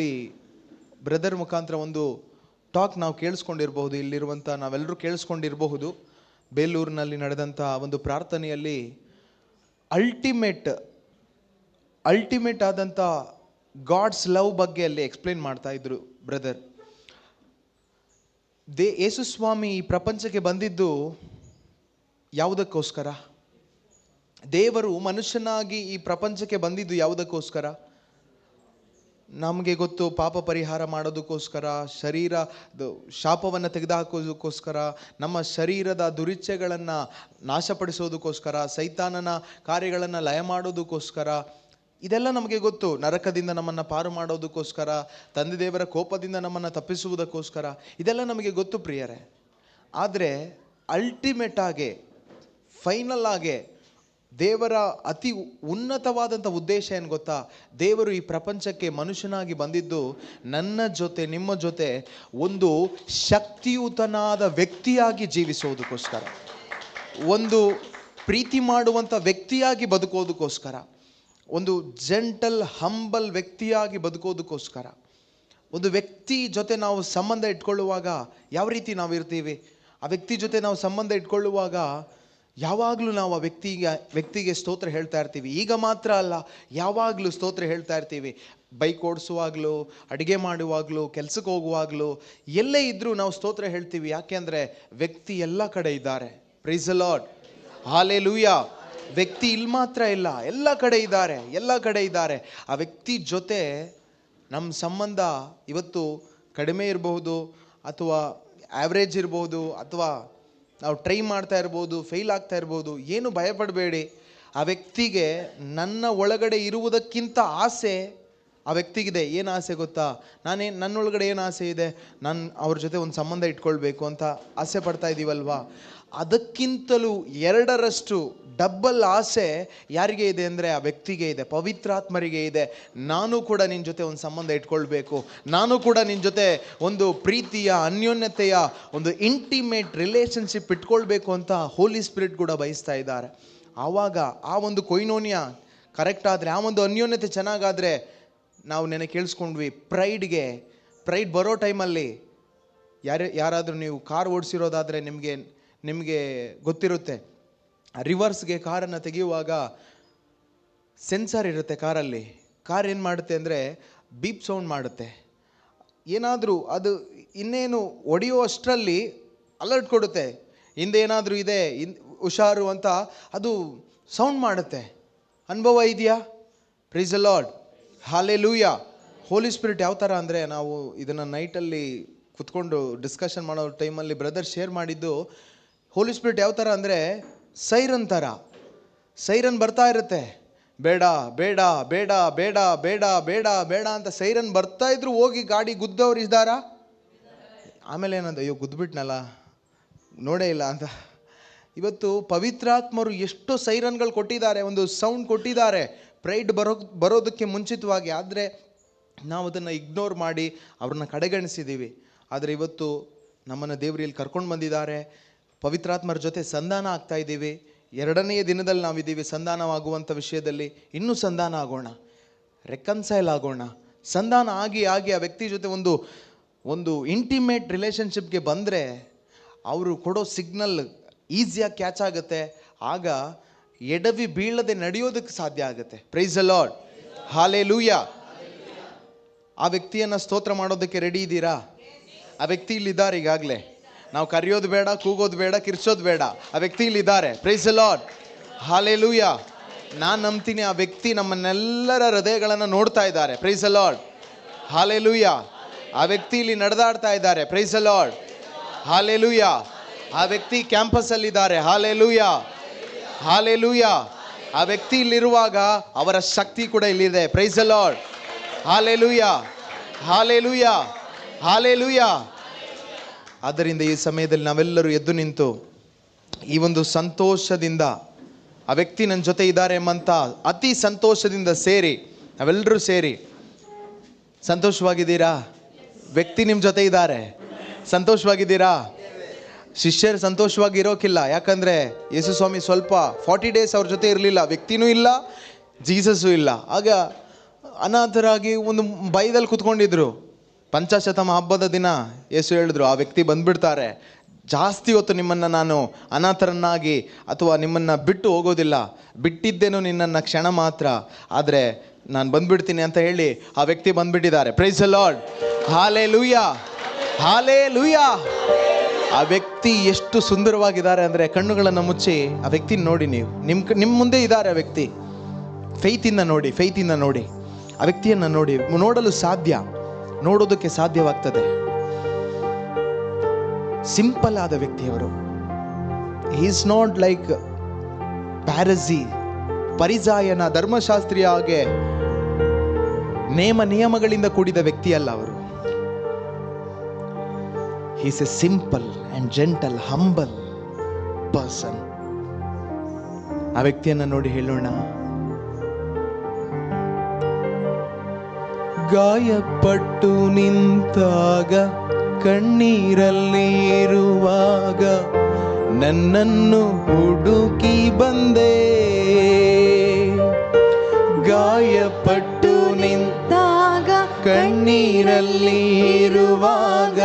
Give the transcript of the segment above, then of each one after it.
ಯೂಟ್ಯೂಬಲ್ಲಿ ಬ್ರದರ್ ಮುಖಾಂತರ ಒಂದು ಟಾಕ್ ನಾವು ಕೇಳಿಸ್ಕೊಂಡಿರಬಹುದು, ಇಲ್ಲಿರುವಂಥ ನಾವೆಲ್ಲರೂ ಕೇಳಿಸ್ಕೊಂಡಿರಬಹುದು. ಬೇಲೂರಿನಲ್ಲಿ ನಡೆದಂಥ ಒಂದು ಪ್ರಾರ್ಥನೆಯಲ್ಲಿ ಅಲ್ಟಿಮೇಟ್ ಆದಂಥ ಗಾಡ್ಸ್ ಲವ್ ಬಗ್ಗೆ ಅಲ್ಲಿ ಎಕ್ಸ್ಪ್ಲೇನ್ ಮಾಡ್ತಾ ಇದ್ರು ಬ್ರದರ್. ಯೇಸು ಸ್ವಾಮಿ ಈ ಪ್ರಪಂಚಕ್ಕೆ ಬಂದಿದ್ದು ಯಾವುದಕ್ಕೋಸ್ಕರ? ದೇವರು ಮನುಷ್ಯನಾಗಿ ಈ ಪ್ರಪಂಚಕ್ಕೆ ಬಂದಿದ್ದು ಯಾವುದಕ್ಕೋಸ್ಕರ? ನಮಗೆ ಗೊತ್ತು, ಪಾಪ ಪರಿಹಾರ ಮಾಡೋದಕ್ಕೋಸ್ಕರ, ಶರೀರ ಶಾಪವನ್ನು ತೆಗೆದುಹಾಕೋದಕ್ಕೋಸ್ಕರ, ನಮ್ಮ ಶರೀರದ ದುರಿಚ್ಛೆಗಳನ್ನು ನಾಶಪಡಿಸೋದಕ್ಕೋಸ್ಕರ, ಸೈತಾನನ ಕಾರ್ಯಗಳನ್ನು ಲಯ ಮಾಡೋದಕ್ಕೋಸ್ಕರ. ಇದೆಲ್ಲ ನಮಗೆ ಗೊತ್ತು. ನರಕದಿಂದ ನಮ್ಮನ್ನು ಪಾರು ಮಾಡೋದಕ್ಕೋಸ್ಕರ, ತಂದೆ ದೇವರ ಕೋಪದಿಂದ ನಮ್ಮನ್ನು ತಪ್ಪಿಸುವುದಕ್ಕೋಸ್ಕರ. ಇದೆಲ್ಲ ನಮಗೆ ಗೊತ್ತು ಪ್ರಿಯರೇ. ಆದರೆ ಅಲ್ಟಿಮೇಟ್ ಆಗಿ, ಫೈನಲ್ ಆಗಿ ದೇವರ ಅತಿ ಉನ್ನತವಾದಂಥ ಉದ್ದೇಶ ಏನು ಗೊತ್ತಾ? ದೇವರು ಈ ಪ್ರಪಂಚಕ್ಕೆ ಮನುಷ್ಯನಾಗಿ ಬಂದಿದ್ದು ನನ್ನ ಜೊತೆ, ನಿಮ್ಮ ಜೊತೆ ಒಂದು ಶಕ್ತಿಯುತನಾದ ವ್ಯಕ್ತಿಯಾಗಿ ಜೀವಿಸೋದಕ್ಕೋಸ್ಕರ, ಒಂದು ಪ್ರೀತಿ ಮಾಡುವಂಥ ವ್ಯಕ್ತಿಯಾಗಿ ಬದುಕೋದಕ್ಕೋಸ್ಕರ, ಒಂದು ಜೆಂಟಲ್ ಹಂಬಲ್ ವ್ಯಕ್ತಿಯಾಗಿ ಬದುಕೋದಕ್ಕೋಸ್ಕರ. ಒಂದು ವ್ಯಕ್ತಿ ಜೊತೆ ನಾವು ಸಂಬಂಧ ಇಟ್ಕೊಳ್ಳುವಾಗ ಯಾವ ರೀತಿ ನಾವು ಇರ್ತೀವಿ? ಆ ವ್ಯಕ್ತಿ ಜೊತೆ ನಾವು ಸಂಬಂಧ ಇಟ್ಕೊಳ್ಳುವಾಗ ಯಾವಾಗಲೂ ನಾವು ಆ ವ್ಯಕ್ತಿಗೆ ಸ್ತೋತ್ರ ಹೇಳ್ತಾ ಇರ್ತೀವಿ. ಈಗ ಮಾತ್ರ ಅಲ್ಲ, ಯಾವಾಗಲೂ ಸ್ತೋತ್ರ ಹೇಳ್ತಾ ಇರ್ತೀವಿ. ಬೈಕ್ ಓಡಿಸುವಾಗಲೂ, ಅಡುಗೆ ಮಾಡುವಾಗಲೂ, ಕೆಲಸಕ್ಕೆ ಹೋಗುವಾಗಲೂ, ಎಲ್ಲೇ ಇದ್ದರೂ ನಾವು ಸ್ತೋತ್ರ ಹೇಳ್ತೀವಿ. ಯಾಕೆಂದರೆ ವ್ಯಕ್ತಿ ಎಲ್ಲ ಕಡೆ ಇದ್ದಾರೆ. Praise the Lord, hallelujah. ವ್ಯಕ್ತಿ ಇಲ್ಲಿ ಮಾತ್ರ ಇಲ್ಲ, ಎಲ್ಲ ಕಡೆ ಇದ್ದಾರೆ. ಆ ವ್ಯಕ್ತಿ ಜೊತೆ ನಮ್ಮ ಸಂಬಂಧ ಇವತ್ತು ಕಡಿಮೆ ಇರಬಹುದು, ಅಥವಾ ಆ್ಯಾವ್ರೇಜ್ ಇರಬಹುದು, ಅಥವಾ ನಾವು ಟ್ರೈ ಮಾಡ್ತಾ ಇರ್ಬೋದು, ಫೇಲ್ ಆಗ್ತಾ ಇರ್ಬೋದು. ಏನು ಭಯಪಡಬೇಡಿ. ಆ ವ್ಯಕ್ತಿಗೆ ನನ್ನ ಒಳಗಡೆ ಇರುವುದಕ್ಕಿಂತ ಆಸೆ ಆ ವ್ಯಕ್ತಿಗಿದೆ. ಏನು ಆಸೆ ಗೊತ್ತಾ? ನನ್ನೊಳಗಡೆ ಏನು ಆಸೆ ಇದೆ? ನಾನು ಅವ್ರ ಜೊತೆ ಒಂದು ಸಂಬಂಧ ಇಟ್ಕೊಳ್ಬೇಕು ಅಂತ ಆಸೆ ಪಡ್ತಾ ಇದ್ದೀವಲ್ವಾ? ಅದಕ್ಕಿಂತಲೂ 2ರಷ್ಟು ಡಬ್ಬಲ್ ಆಸೆ ಯಾರಿಗೆ ಇದೆ ಅಂದರೆ ಆ ವ್ಯಕ್ತಿಗೆ ಇದೆ, ಪವಿತ್ರಾತ್ಮರಿಗೆ ಇದೆ. ನಾನು ಕೂಡ ನಿನ್ನ ಜೊತೆ ಒಂದು ಸಂಬಂಧ ಇಟ್ಕೊಳ್ಬೇಕು, ನಾನು ಕೂಡ ನಿನ್ನ ಜೊತೆ ಒಂದು ಪ್ರೀತಿಯ, ಅನ್ಯೋನ್ಯತೆಯ, ಒಂದು ಇಂಟಿಮೇಟ್ ರಿಲೇಷನ್ಶಿಪ್ ಇಟ್ಕೊಳ್ಬೇಕು ಅಂತ ಹೋಲಿ ಸ್ಪಿರಿಟ್ ಕೂಡ ಬಯಸ್ತಾ ಇದ್ದಾರೆ. ಆವಾಗ ಆ ಒಂದು ಕೊಯ್ನೋನಿಯ ಕರೆಕ್ಟ್ ಆದರೆ, ಆ ಒಂದು ಅನ್ಯೋನ್ಯತೆ ಚೆನ್ನಾಗಾದರೆ, ನಾವು ನೆನೆ ಕೇಳಿಸ್ಕೊಂಡ್ವಿ, ಪ್ರೈಡ್ ಬರೋ ಟೈಮಲ್ಲಿ ಯಾರಾದರೂ ನೀವು ಕಾರ್ ಓಡಿಸಿರೋದಾದರೆ ನಿಮಗೆ ಗೊತ್ತಿರುತ್ತೆ. ರಿವರ್ಸ್ಗೆ ಕಾರನ್ನು ತೆಗೆಯುವಾಗ ಸೆನ್ಸರ್ ಇರುತ್ತೆ ಕಾರಲ್ಲಿ. ಕಾರ್ ಏನು ಮಾಡುತ್ತೆ ಅಂದರೆ ಬೀಪ್ ಸೌಂಡ್ ಮಾಡುತ್ತೆ. ಏನಾದರೂ ಅದು ಇನ್ನೇನು ಹೊಡೆಯೋ ಅಷ್ಟರಲ್ಲಿ ಅಲರ್ಟ್ ಕೊಡುತ್ತೆ, ಹಿಂದೆ ಏನಾದರೂ ಇದೆ, ಹುಷಾರು ಅಂತ ಅದು ಸೌಂಡ್ ಮಾಡುತ್ತೆ. ಅನುಭವ ಇದೆಯಾ? Praise the Lord, hallelujah. Holy Spirit ಯಾವ ಥರ ಅಂದರೆ, ನಾವು ಇದನ್ನು ನೈಟಲ್ಲಿ ಕುತ್ಕೊಂಡು ಡಿಸ್ಕಷನ್ ಮಾಡೋ ಟೈಮಲ್ಲಿ ಬ್ರದರ್ ಶೇರ್ ಮಾಡಿದ್ದು, ಹೋಲಿ ಸ್ಪಿರಿಟ್ ಯಾವ ಥರ ಅಂದರೆ ಸೈರನ್ ಥರ. ಸೈರನ್ ಬರ್ತಾ ಇರುತ್ತೆ, ಬೇಡ ಬೇಡ ಬೇಡ ಬೇಡ ಬೇಡ ಬೇಡ ಬೇಡ ಅಂತ ಸೈರನ್ ಬರ್ತಾ ಇದ್ರು ಹೋಗಿ ಗಾಡಿ ಗುದ್ದವ್ರು ಇದ್ದಾರಾ? ಆಮೇಲೆ ಏನಂತ, ಅಯ್ಯೋ ಗುದ್ದುಬಿಟ್ನಲ್ಲ, ನೋಡೇ ಇಲ್ಲ ಅಂತ. ಇವತ್ತು ಪವಿತ್ರಾತ್ಮರು ಎಷ್ಟೋ ಸೈರನ್ಗಳು ಕೊಟ್ಟಿದ್ದಾರೆ, ಒಂದು ಸೌಂಡ್ ಕೊಟ್ಟಿದ್ದಾರೆ ಪ್ರೈಡ್ ಬರೋದಕ್ಕೆ ಮುಂಚಿತವಾಗಿ. ಆದರೆ ನಾವು ಅದನ್ನು ಇಗ್ನೋರ್ ಮಾಡಿ ಅವ್ರನ್ನ ಕಡೆಗಣಿಸಿದ್ದೀವಿ. ಆದರೆ ಇವತ್ತು ನಮ್ಮನ್ನು ದೇವರು ಇಲ್ಲಿ ಕರ್ಕೊಂಡು ಬಂದಿದ್ದಾರೆ. ಪವಿತ್ರಾತ್ಮರ ಜೊತೆ ಸಂಧಾನ ಆಗ್ತಾ ಇದ್ದೀವಿ. 2ನೆಯ ದಿನದಲ್ಲಿ ನಾವಿದ್ದೀವಿ ಸಂಧಾನವಾಗುವಂಥ ವಿಷಯದಲ್ಲಿ. ಇನ್ನೂ ಸಂಧಾನ ಆಗೋಣ, ರೆಕನ್ಸೈಲ್ ಆಗೋಣ. ಸಂಧಾನ ಆಗಿ ಆ ವ್ಯಕ್ತಿ ಜೊತೆ ಒಂದು ಇಂಟಿಮೇಟ್ ರಿಲೇಷನ್ಶಿಪ್ಗೆ ಬಂದರೆ ಅವರು ಕೊಡೋ ಸಿಗ್ನಲ್ ಈಸಿಯಾಗಿ ಕ್ಯಾಚ್ ಆಗುತ್ತೆ. ಆಗ ಎಡವಿ ಬೀಳದೆ ನಡೆಯೋದಕ್ಕೆ ಸಾಧ್ಯ ಆಗುತ್ತೆ. Praise the Lord, hallelujah. ಆ ವ್ಯಕ್ತಿಯನ್ನು ಸ್ತೋತ್ರ ಮಾಡೋದಕ್ಕೆ ರೆಡಿ ಇದ್ದೀರಾ? ಆ ವ್ಯಕ್ತಿ ಇಲ್ಲಿದ್ದಾರೆ ಈಗಾಗಲೇ. ನಾವು ಕರೆಯೋದು ಬೇಡ, ಕೂಗೋದು ಬೇಡ, ಕಿರ್ಚೋದು ಬೇಡ. ಆ ವ್ಯಕ್ತಿ ಇಲ್ಲಿದ್ದಾರೆ. Praise the Lord, hallelujah. ನಾನು ನಂಬ್ತೀನಿ ಆ ವ್ಯಕ್ತಿ ನಮ್ಮನ್ನೆಲ್ಲರ ಹೃದಯಗಳನ್ನು ನೋಡ್ತಾ ಇದ್ದಾರೆ. Praise the Lord, hallelujah. ಆ ವ್ಯಕ್ತಿ ಇಲ್ಲಿ ನಡೆದಾಡ್ತಾ ಇದ್ದಾರೆ. Praise the Lord, hallelujah. ಆ ವ್ಯಕ್ತಿ ಕ್ಯಾಂಪಸ್ಸಲ್ಲಿದ್ದಾರೆ. Hallelujah, hallelujah. ಆ ವ್ಯಕ್ತಿ ಇಲ್ಲಿರುವಾಗ ಅವರ ಶಕ್ತಿ ಕೂಡ ಇಲ್ಲಿದೆ. Praise the Lord, hallelujah, hallelujah, hallelujah. ಆದ್ದರಿಂದ ಈ ಸಮಯದಲ್ಲಿ ನಾವೆಲ್ಲರೂ ಎದ್ದು ನಿಂತು ಈ ಒಂದು ಸಂತೋಷದಿಂದ, ಆ ವ್ಯಕ್ತಿ ನನ್ನ ಜೊತೆ ಇದ್ದಾರೆ ಎಂಬಂತ ಅತಿ ಸಂತೋಷದಿಂದ ನಾವೆಲ್ಲರೂ ಸೇರಿ ಸಂತೋಷವಾಗಿದ್ದೀರಾ? ವ್ಯಕ್ತಿ ನಿಮ್ಮ ಜೊತೆ ಇದ್ದಾರೆ, ಸಂತೋಷವಾಗಿದ್ದೀರಾ? ಶಿಷ್ಯರು ಸಂತೋಷವಾಗಿ ಇರೋಕ್ಕಿಲ್ಲ. ಯಾಕಂದರೆ ಯೇಸು ಸ್ವಾಮಿ ಸ್ವಲ್ಪ 40 ಡೇಸ್ ಅವ್ರ ಜೊತೆ ಇರಲಿಲ್ಲ. ವ್ಯಕ್ತಿನೂ ಇಲ್ಲ, ಜೀಸಸ್ಸು ಇಲ್ಲ. ಆಗ ಅನಾಥರಾಗಿ ಒಂದು ಭಯದಲ್ಲಿ ಕುತ್ಕೊಂಡಿದ್ರು. ಪಂಚಾಶತಮ ಹಬ್ಬದ ದಿನ ಯೇಸು ಹೇಳಿದ್ರು, ಆ ವ್ಯಕ್ತಿ ಬಂದ್ಬಿಡ್ತಾರೆ, ಜಾಸ್ತಿ ಹೊತ್ತು ನಿಮ್ಮನ್ನು ನಾನು ಅನಾಥರನ್ನಾಗಿ ಅಥವಾ ನಿಮ್ಮನ್ನು ಬಿಟ್ಟು ಹೋಗೋದಿಲ್ಲ, ಬಿಟ್ಟಿದ್ದೇನು ನಿನ್ನನ್ನು ಕ್ಷಣ ಮಾತ್ರ, ಆದರೆ ನಾನು ಬಂದ್ಬಿಡ್ತೀನಿ ಅಂತ ಹೇಳಿ ಆ ವ್ಯಕ್ತಿ ಬಂದ್ಬಿಟ್ಟಿದ್ದಾರೆ. Praise the Lord, hallelujah, hallelujah. ಆ ವ್ಯಕ್ತಿ ಎಷ್ಟು ಸುಂದರವಾಗಿದ್ದಾರೆ ಅಂದರೆ, ಕಣ್ಣುಗಳನ್ನು ಮುಚ್ಚಿ ಆ ವ್ಯಕ್ತಿನ ನೋಡಿ, ನೀವು ನಿಮ್ಮ ಮುಂದೆ ಇದ್ದಾರೆ ಆ ವ್ಯಕ್ತಿ. ಫೈತಿಂದ ನೋಡಿ ಆ ವ್ಯಕ್ತಿಯನ್ನು ನೋಡಿ, ನೋಡಲು ಸಾಧ್ಯ, ನೋಡೋದಕ್ಕೆ ಸಾಧ್ಯವಾಗ್ತದೆ. ಸಿಂಪಲ್ ಆದ ವ್ಯಕ್ತಿಯವರು. ಹಿ ಈಸ್ ನಾಟ್ ಲೈಕ್ ಪ್ಯಾರಸಿ, ಪರಿಸಾಯನ ಧರ್ಮಶಾಸ್ತ್ರೀಯ ಹಾಗೆ ನಿಯಮಗಳಿಂದ ಕೂಡಿದ ವ್ಯಕ್ತಿ ಅಲ್ಲ ಅವರು. He is A simple and gentle humble person. ಆ ವ್ಯಕ್ತಿಯನ್ನು ನೋಡಿ ಹೇಳೋಣ, ಗಾಯಪಟ್ಟು ನಿಂತಾಗ, ಕಣ್ಣೀರಲ್ಲಿ ಇರುವಾಗ ನನ್ನನ್ನು ಹುಡುಕಿ ಬಂದೆ. ಗಾಯಪಟ್ಟು ನಿಂತಾಗ, ಕಣ್ಣೀರಲ್ಲಿ ಇರುವಾಗ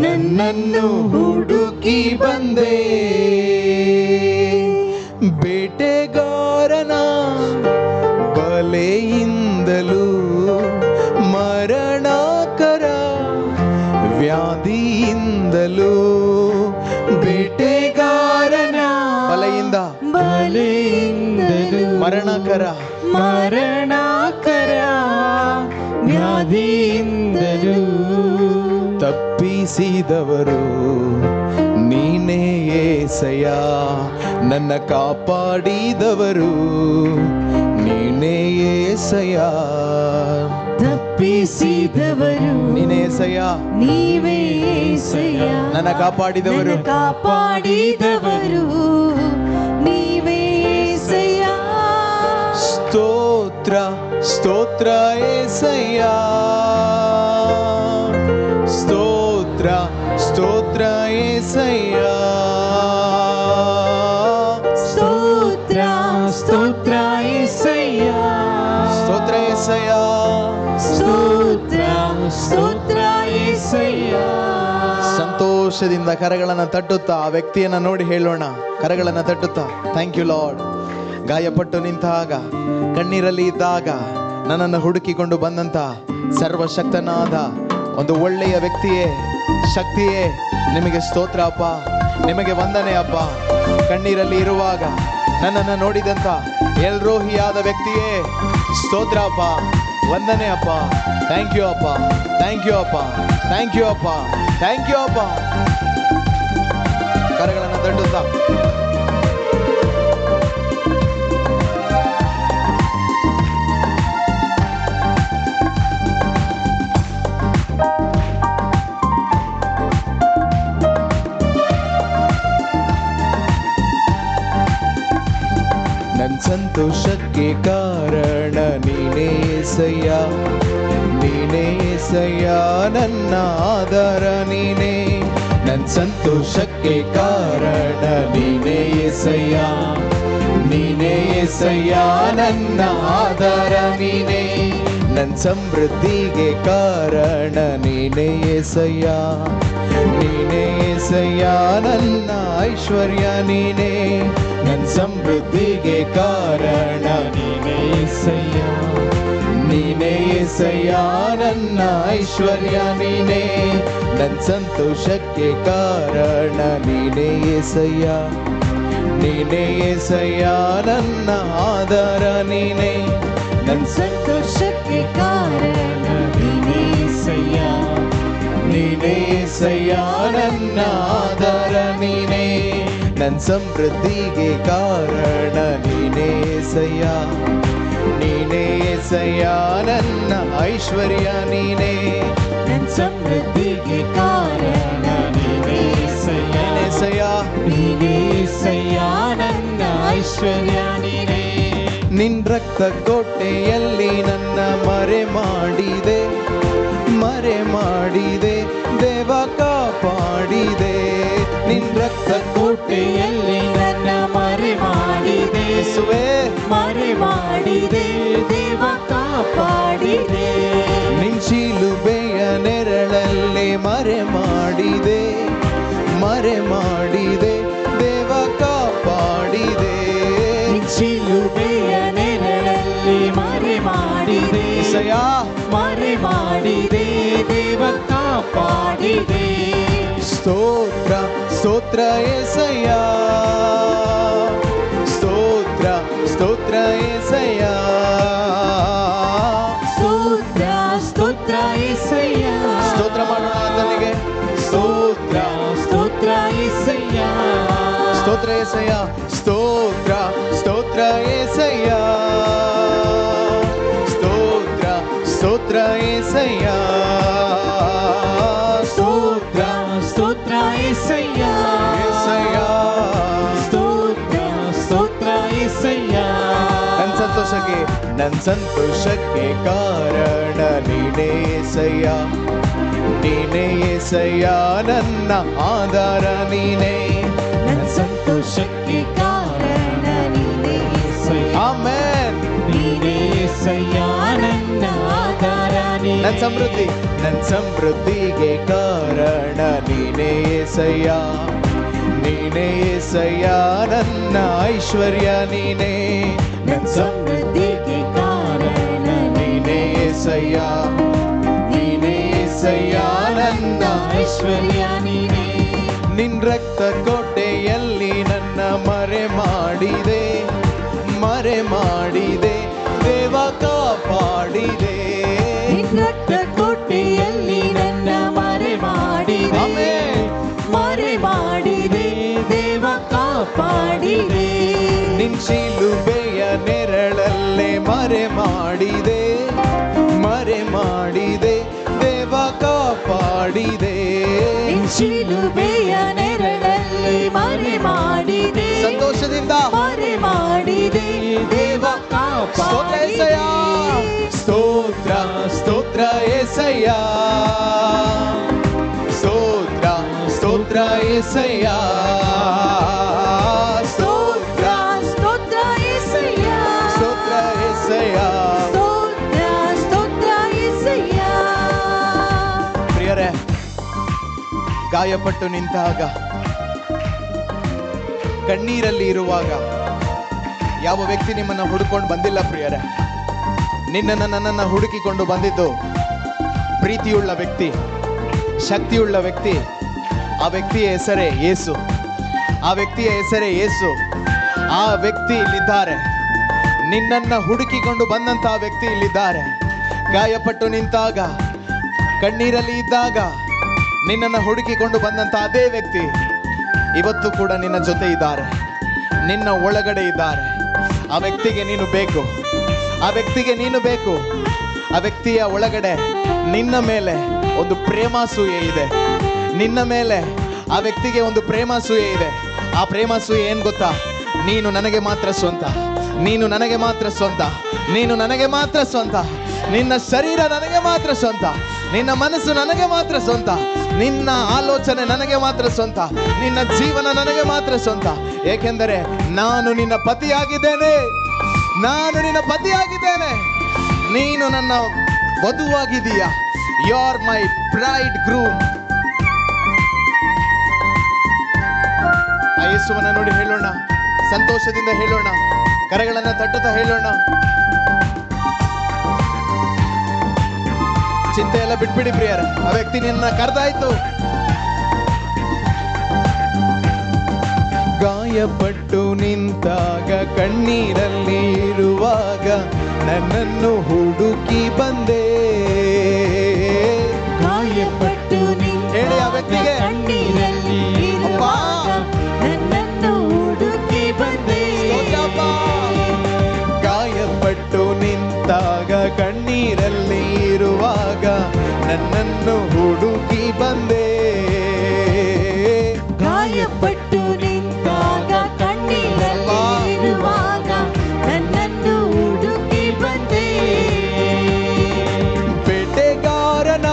ನನ್ನನ್ನು ಹುಡುಕಿ ಬಂದೆ. ಬೇಟೆಗಾರನ ಬಲೆಯಿಂದಲೂ ಮರಣಕರ ವ್ಯಾಧಿಯಿಂದಲೂ, ಬೇಟೆಗಾರನ ಬಲೆಯಿಂದಲೂ ಮರಣಕರ ವ್ಯಾಧಿಯಿಂದಲೂ ತಪ್ಪಿಸಿದವರು ನೀನೇ యేసయ్య. ನನ್ನ ಕಾಪಾಡಿದವರು ನೀನೇ యేసయ్య. ತಪ್ಪಿಸಿದವರು ನೀನೇ యేసయ్య, ನೀವೇ యేసయ్య. ನನ್ನ ಕಾಪಾಡಿದವರು ನೀವೇ యేసయ్య. ಸ್ತೋತ್ರ ಸ್ತೋತ್ರ యేసయ్య, ಸ್ತೋತ್ರ ಸ್ತೋತ್ರ యేసయ్య, ಸ್ತೋತ್ರ ಸ್ತೋತ್ರ యేసయ్య, ಸ್ತೋತ್ರ యేసయ్య, ಸ್ತೋತ್ರ ಸ್ತೋತ್ರ యేసయ్య. ಸಂತೋಷದಿಂದ ಕರಗಳನ್ನು ತಟ್ಟುತ್ತಾ ಆ ವ್ಯಕ್ತಿಯನ್ನು ನೋಡಿ ಹೇಳೋಣ, ಕರಗಳನ್ನು ತಟ್ಟುತ್ತಾ, ಥ್ಯಾಂಕ್ ಯು ಲಾರ್ಡ್. ಗಾಯಪಟ್ಟು ನಿಂತಾಗ, ಕಣ್ಣೀರಲ್ಲಿ ಇದ್ದಾಗ ನನ್ನನ್ನು ಹುಡುಕಿಕೊಂಡು ಬಂದಂತ ಸರ್ವಶಕ್ತನಾದ ಒಂದು ಒಳ್ಳೆಯ ವ್ಯಕ್ತಿಯೇ, ಶಕ್ತಿಯೇ, ನಿಮಗೆ ಸ್ತೋತ್ರ ಅಪ್ಪ, ನಿಮಗೆ ವಂದನೆ ಅಪ್ಪ. ಕಣ್ಣೀರಲ್ಲಿ ಇರುವಾಗ ನನ್ನನ್ನು ನೋಡಿದಂತ ಎಲ್ರೋಹಿಯಾದ ವ್ಯಕ್ತಿಯೇ, ಸ್ತೋತ್ರ ಅಪ್ಪ, ವಂದನೆ ಅಪ್ಪ. ಥ್ಯಾಂಕ್ ಯು ಅಪ್ಪ, ಥ್ಯಾಂಕ್ ಯು ಅಪ್ಪ, ಥ್ಯಾಂಕ್ ಯು ಅಪ್ಪ, ಥ್ಯಾಂಕ್ ಯು ಅಪ್ಪ. ಕರಗಳನ್ನು ತಟ್ಟುತ್ತಾ ನನ್ನ ಸಂತೋಷಕ್ಕೆ ಕಾರಣ ನೀನೇ యేసయ్య, ನೀನೇ యేసయ్య, ನನ್ನ ಆಧಾರ ನೀನೇ. ನನ್ನ ಸಂತೋಷಕ್ಕೆ ಕಾರಣ ನೀನೇ యేసయ్య, ನೀನೇ యేసయ్య, ನನ್ನ ಆಧಾರ ನೀನೇ. ನನ್ನ ಸಮೃದ್ಧಿಗೆ ಕಾರಣ ನೀನೇ యేసయ్య, ನೀನೇ యేసయ్య, ನನ್ನ ಐಶ್ವರ್ಯ ನೀನೇ. ನನ್ನ ಸಮೃದ್ಧಿಗೆ ಕಾರಣ ನೀನೇ యేసయ్య, ನೀನೇ యేసయ్య, ನನ್ನ ಐಶ್ವರ್ಯ ನೀನೇ. ನನ್ನ ಸಂತೋಷಕ್ಕೆ ಕಾರಣ ನೀನೇ యేసయ్య, ನೀನೇ యేసయ్య, ನನ್ನ ಆಧಾರ ನೀನೇ. ನನ್ನ ಸಂತೋಷಕ್ಕೆ ಕಾರಣ ನೀನೇ యేసయ్య, ನೀನೇ యేసయ్య, ನನ್ನ ಆಧಾರ ನೀನೇ. ನನ್ನ ಸಮೃದ್ಧಿಗೆ ಕಾರಣ ನೀನೇ యేసయ్య, ನೀನೇ యేసయ్య, ನನ್ನ ಐಶ್ವರ್ಯ ನೀನೇ. ನನ್ನ ಸಮೃದ್ಧಿಗೆ ಕಾರಣ ನೀನೇ యేసయ్య, ನೀನೇ యేసయ్య, ನನ್ನ ಐಶ್ವರ್ಯ ನೀನೇ. ನಿನ್ ರಕ್ತ ಕೋಟೆಯಲ್ಲಿ ನನ್ನ ಮರೆ ಮಾಡಿದೆ, ಮರೆ ಮಾಡಿದೆ ದೇವ, ಕಾಪಾಡಿದೆ. ನಿನ್ ರಕ್ತ ಕೋಟೆಯಲ್ಲಿ ನನ್ನ ಮರೆ ಮಾಡಿದೆ, ಯೇಸುವೇ ಮರೆ ಮಾಡಿದೆ ದೇವ ಕಾಪಾಡಿದೆ. ನಿನ್ ಶಿಲುಬೆಯ ನೆರಳಲ್ಲಿ ಮರೆ ಮಾಡಿದೆ ದೇವ ಕಾಪಾಡಿದೆ. ಶಿಲುಬೆಯ ನೆರಳಲ್ಲಿ ಮರೆ ಮಾಡಿದೆ ಮರೆ ಮಾಡಿದೆ ದೇವ ಕಾಪಾಡಿದೆ. ಸ್ತೋತ್ರ ಸ್ತೋತ್ರ యేసయ్య, ಸ್ತೋತ್ರ ಸ್ತೋತ್ರ యేసయ్య, ಸ್ತೋತ್ರ ಸ್ತೋತ್ರ యేసయ్య. ಸ್ತೋತ್ರ ಮಾಡೋಣ ಆತನಿಗೆ. ಸ್ತೋತ್ರ ಸ್ತೋತ್ರ యేసయ్య, ಸ್ತೋತ್ರ యేసయ్య, ಸ್ತೋತ್ರ ಸ್ತೋತ್ರ యేసయ్య, ಸ್ತೋತ್ರ ಸ್ತೋತ್ರ యేసయ్య, ಸ್ತೋತ್ರ ಸ್ತೋತ್ರ యేసయ్య, యేసయ్య. ಸ್ತೋತ್ರ ಸ್ತೋತ್ರ యేసయ్ಯ. ನನ್ನ ಸಂತೋಷಕ್ಕೆ ಕಾರಣ ನೀನೇ యేసయ్య, ನೀನೇ యేసయ్య, ನನ್ನ ಆಧಾರ ನೀನೇ. ನನ್ನ ಸಂತೋಷಕ್ಕೆ ಕಾರಣ ನೀನೇ యేసయ్య, ಆಮೆನ್. ನೀನೇ యేసయ్ಯ, ನನ್ನ ಆಧಾರ ನೀನೇ. ನನ್ನ ಸಮೃದ್ಧಿಗೆ ಕಾರಣ ನೀನೇ యేసయ్య, ನೀನೇ యేసయ్య, ನನ್ನ ಐಶ್ವರ್ಯ ನೀನೇ. ನನ್ನ ಸಮೃದ್ಧಿಗೆ ಕಾರಣ ನೀನೇ యేసయ్య, ನೀನೇ యేసయ్య, ನನ್ನ ಐಶ್ವರ್ಯ ನೀನೇ. ನಿನ್ ರಕ್ತ ಕೋಟೆಯಲ್ಲಿ ನನ್ನ ಮರೆ ಮಾಡಿದೆ ದೇವ ಕಾಪಾಡಿದೆ. ನಿನ್ನ ರಕ್ತ ಕೋಟೆಯಲ್ಲಿ ನನ್ನ ಮರೆ ಮಾಡಿದೆ ಆಮೆನ್. ಮರೆ ಮಾಡಿದೆ ದೇವ ಕಾಪಾಡಿದೆ. ನಿನ್ ಶಿಲುಬೆಯ ನೆರಳಲ್ಲೇ ಮರೆ ಮಾಡಿದೆ ದೇವ ಕಾಪಾಡಿದೆ. ನಿನ್ನ ಶಿಲುಬೆಯ ನೆರಳಲ್ಲಿ ಮರೆ ಮಾಡಿದೆ, ಸಂತೋಷದಿಂದ ಮರೆ ಮಾಡಿದೆ ದೇವ ಕಾಪಾಡಿದೆ. ಸ್ತೋತ್ರ ಸ್ತೋತ್ರ యేసయ్య, ಸ್ತೋತ್ರ ಸ್ತೋತ್ರ యేసయ్య, ಸ್ತೋತ್ರ ಸ್ತೋತ್ರ యేసయ్య, ಸ್ತೋತ್ರ యేసయ్య. ಸ್ತೋತ್ರ ಸ್ತೋತ್ರ యేಸయ్ಯ. ಪ್ರಿಯರೇ, ಗಾಯಪಟ್ಟು ನಿಂತಾಗ, ಕಣ್ಣೀರಲ್ಲಿ ಇರುವಾಗ ಯಾವ ವ್ಯಕ್ತಿ ನಿಮ್ಮನ್ನ ಹುಡುಕೊಂಡು ಬಂದಿಲ್ಲ ಪ್ರಿಯರೇ. ನಿನ್ನನ್ನು ನನ್ನನ್ನು ಹುಡುಕಿಕೊಂಡು ಬಂದಿದ್ದು ಪ್ರೀತಿಯುಳ್ಳ ವ್ಯಕ್ತಿ, ಶಕ್ತಿಯುಳ್ಳ ವ್ಯಕ್ತಿ. ಆ ವ್ಯಕ್ತಿಯ ಹೆಸರೇ ಯೇಸು. ಆ ವ್ಯಕ್ತಿಯ ಹೆಸರೇ ಯೇಸು. ಆ ವ್ಯಕ್ತಿ ಇಲ್ಲಿದ್ದಾರೆ. ನಿನ್ನನ್ನು ಹುಡುಕಿಕೊಂಡು ಬಂದಂತಹ ವ್ಯಕ್ತಿ ಇಲ್ಲಿದ್ದಾರೆ. ಗಾಯಪಟ್ಟು ನಿಂತಾಗ, ಕಣ್ಣೀರಲ್ಲಿ ಇದ್ದಾಗ ನಿನ್ನನ್ನು ಹುಡುಕಿಕೊಂಡು ಬಂದಂತ ಅದೇ ವ್ಯಕ್ತಿ ಇವತ್ತು ಕೂಡ ನಿನ್ನ ಜೊತೆ ಇದ್ದಾರೆ, ನಿನ್ನ ಒಳಗಡೆ ಇದ್ದಾರೆ. ಆ ವ್ಯಕ್ತಿಗೆ ನೀನು ಬೇಕು, ಆ ವ್ಯಕ್ತಿಗೆ ನೀನು ಬೇಕು. ಆ ವ್ಯಕ್ತಿಯ ಒಳಗಡೆ ನಿನ್ನ ಮೇಲೆ ಒಂದು ಪ್ರೇಮಾಸೂಯೆ ಇದೆ. ನಿನ್ನ ಮೇಲೆ ಆ ವ್ಯಕ್ತಿಗೆ ಒಂದು ಪ್ರೇಮಾಸೂಯೆ ಇದೆ. ಆ ಪ್ರೇಮಾಸೂಯೆ ಏನು ಗೊತ್ತಾ? ನೀನು ನನಗೆ ಮಾತ್ರ ಸ್ವಂತ, ನೀನು ನನಗೆ ಮಾತ್ರ ಸ್ವಂತ, ನೀನು ನನಗೆ ಮಾತ್ರ ಸ್ವಂತ, ನಿನ್ನ ಶರೀರ ನನಗೆ ಮಾತ್ರ ಸ್ವಂತ, ನಿನ್ನ ಮನಸ್ಸು ನನಗೆ ಮಾತ್ರ ಸ್ವಂತ, ನಿನ್ನ ಆಲೋಚನೆ ನನಗೆ ಮಾತ್ರ ಸ್ವಂತ, ನಿನ್ನ ಜೀವನ ನನಗೆ ಮಾತ್ರ ಸ್ವಂತ. ಏಕೆಂದರೆ ನಾನು ನಿನ್ನ ಪತಿಯಾಗಿದ್ದೇನೆ, ನಾನು ನಿನ್ನ ಪತಿಯಾಗಿದ್ದೇನೆ. ನೀನು ನನ್ನ ವಧುವಾಗಿದೀಯ. You are my bridegroom. ಆ ಯೇಸುವನ್ನ ನೋಡಿ ಹೇಳೋಣ, ಸಂತೋಷದಿಂದ ಹೇಳೋಣ, ಕರೆಗಳನ್ನು ತಟ್ಟುತ್ತಾ ಹೇಳೋಣ. ಚಿಂತೆ ಎಲ್ಲ ಬಿಟ್ಬಿಡಿ ಪ್ರಿಯರೇ, ಆ ವ್ಯಕ್ತಿ ನಿನ್ನ ಕರೆದಾಯ್ತು. ಗಾಯಪಟ್ಟು ನಿಂತಾಗ, ಕಣ್ಣೀರಲ್ಲಿ ಇರುವಾಗ ನನ್ನನ್ನು ಹುಡುಕಿ ಬಂದೆ. ಗಾಯಪಟ್ಟು ಹೇಳಿ ಆ ವ್ಯಕ್ತಿಗೆ, ಕಣ್ಣೀರಲ್ಲಿ ಇರುವಾಗ ನನ್ನನ್ನು ಹುಡುಕಿ ಬಂದೆ. ಗಾಯಪಟ್ಟು ನಿಂತಾಗ, ಕಣ್ಣೀರಲ್ಲಿ ಇರುವಾಗ ನನ್ನನ್ನು ಹುಡುಕಿ ಬಂದೆ. ಗಾಯಪಟ್ಟು ನಿಂತಾಗ, ಕಣ್ಣೀರಲ್ಲಿ ಇರುವಾಗ ನನ್ನನ್ನು ಹುಡುಕಿ ಬಂದೆ. ಬೇಟೆಗಾರನ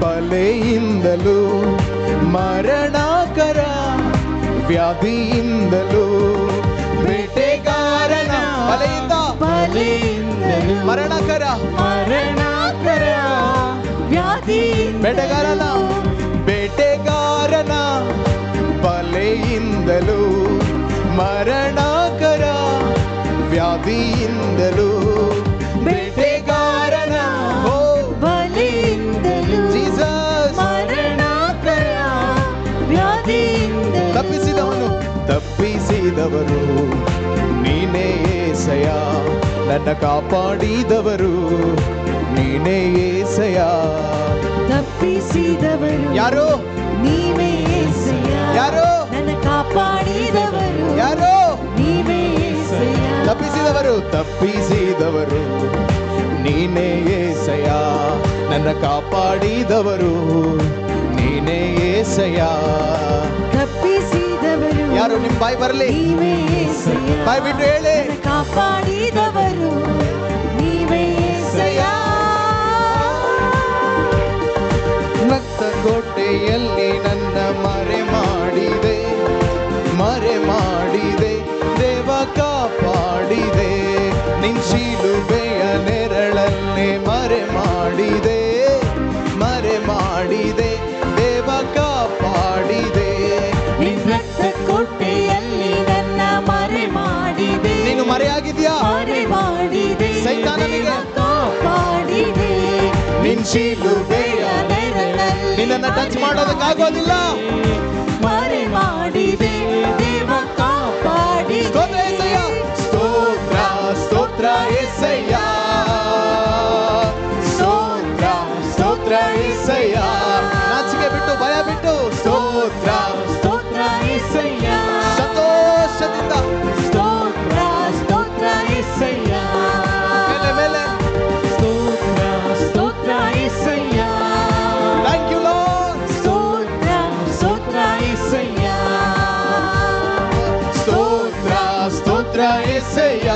ಬಲೆಯಿಂದಲೂ, ಮರಣಕರ ವ್ಯಾಧಿಯಿಂದಲೂ, ಬೇಟೆಗಾರನ ಬಲೆಯಿಂದ ಬಲೆಯಿಂದಲೂ ಮರಣಕರ ಮರಣಕರ ವ್ಯಾಧಿಯಿಂದಲೂ ಬೇಟೆಗಾರನ ಬಲೆಯಿಂದಲೂ ಮರಣಕರ ವ್ಯಾಧಿಯಿಂದಲೂ ಬೇಟೆಗಾರನ ಬಲೆಯಿಂದಲೂ ಜೀಸಸ್ ಮರಣಕರ ವ್ಯಾಧಿಯಿಂದಲೂ ತಪ್ಪಿಸಿದವರು ನೀನೇ ಏಸಯ್ಯ, ನನ್ನ ಕಾಪಾಡಿದವರು ನೀನೇ ಏಸಯ್ಯ. ತಪ್ಪಿಸಿದವರು ಯಾರು? ನೀವೇ ಏಸಯ್ಯ. ಯಾರು? ನನ್ನ ಕಾಪಾಡಿದವರು ಯಾರು? ನೀವೇ ಏಸಯ್ಯ. ತಪ್ಪಿಸಿದವರು ನೀನೇ ಏಸಯ್ಯ, ನನ್ನ ಕಾಪಾಡಿದವರು ನೀನೇ ಏಸಯ್ಯ. ತಪ್ಪಿಸಿದವರು ಯಾರು? ನಿಮ್ ಬಾಯಿ ಬರಲಿ, ನೀವೇ ಏಸಯ್ಯ. ಬಾಯಿ ಬಿಟ್ಟು ಹೇಳಿ. ನನ್ನ ಕಾಪಾಡಿದವರು ನೀವೇ ಏಸಯ್ಯ. ರಕ್ತ ಕೋಟೆಯಲ್ಲಿ ನನ್ನ ಮರೆ ಮಾಡಿದೆ, ಮರೆ ಮಾಡಿದೆ ದೇವ ಕಾಪಾಡಿದೆ. ನಿನ್ ಶಿಲುಬೆಯ ನೆರಳನ್ನೇ ಮರೆ ಮಾಡಿದೆ, ಮರೆ ಮಾಡಿದೆ ದೇವ ಕಾಪಾಡಿದೆ. ನಿನ್ ರಕ್ತ ಕೋಟೆಯಲ್ಲಿ ನನ್ನ ಮರೆ ಮಾಡಿದೆ. ನೀನು ಮರೆಯಾಗಿದ್ಯಾ? ಮರೆ ಮಾಡಿದೆ ಸೈತಾನನಿಗೆ ಕಾಪಾಡಿದೆ. ನಿನ್ ಶಿಲುಬೆಯ ನೆರಳಲ್ಲಿ ನಿನ್ನನ್ನ ಟಚ್ ಮಾಡೋದಕ್ಕಾಗೋದಿಲ್ಲ. ಮರೆ ಮಾಡಿದೆ ದೇವ ಕಾಪಾಡಿದೆ. ಸ್ತೋತ್ರ ಏಸಯ್ಯ, ಸ್ತೋತ್ರ ಸ್ತೋತ್ರ ಏಸಯ್ಯ, ಸ್ತೋತ್ರ ಸ್ತೋತ್ರ ಏಸಯ್ಯ. ನಾಚಿಕೆ ಬಿಟ್ಟು ಭಯ ಬಿಟ್ಟು ಸ್ತೋತ್ರ ಸ್ತೋತ್ರ ಏಸಯ್ಯ. ಸಂತೋಷದಿಂದ ಸ್ತೋತ್ರ ಸ್ತೋತ್ರ ಏಸಯ್ಯ. ಮೇಲೆ ಮೇಲೆ ಸ್ತೋತ್ರ ಸ್ತೋತ್ರ ಏಸಯ್ಯ. Thank you Lord. ಸ್ತೋತ್ರ ಸ್ತೋತ್ರ ಏಸಯ್ಯ. ಸ್ತೋತ್ರ ಸ್ತೋತ್ರ ಏಸಯ್ಯ,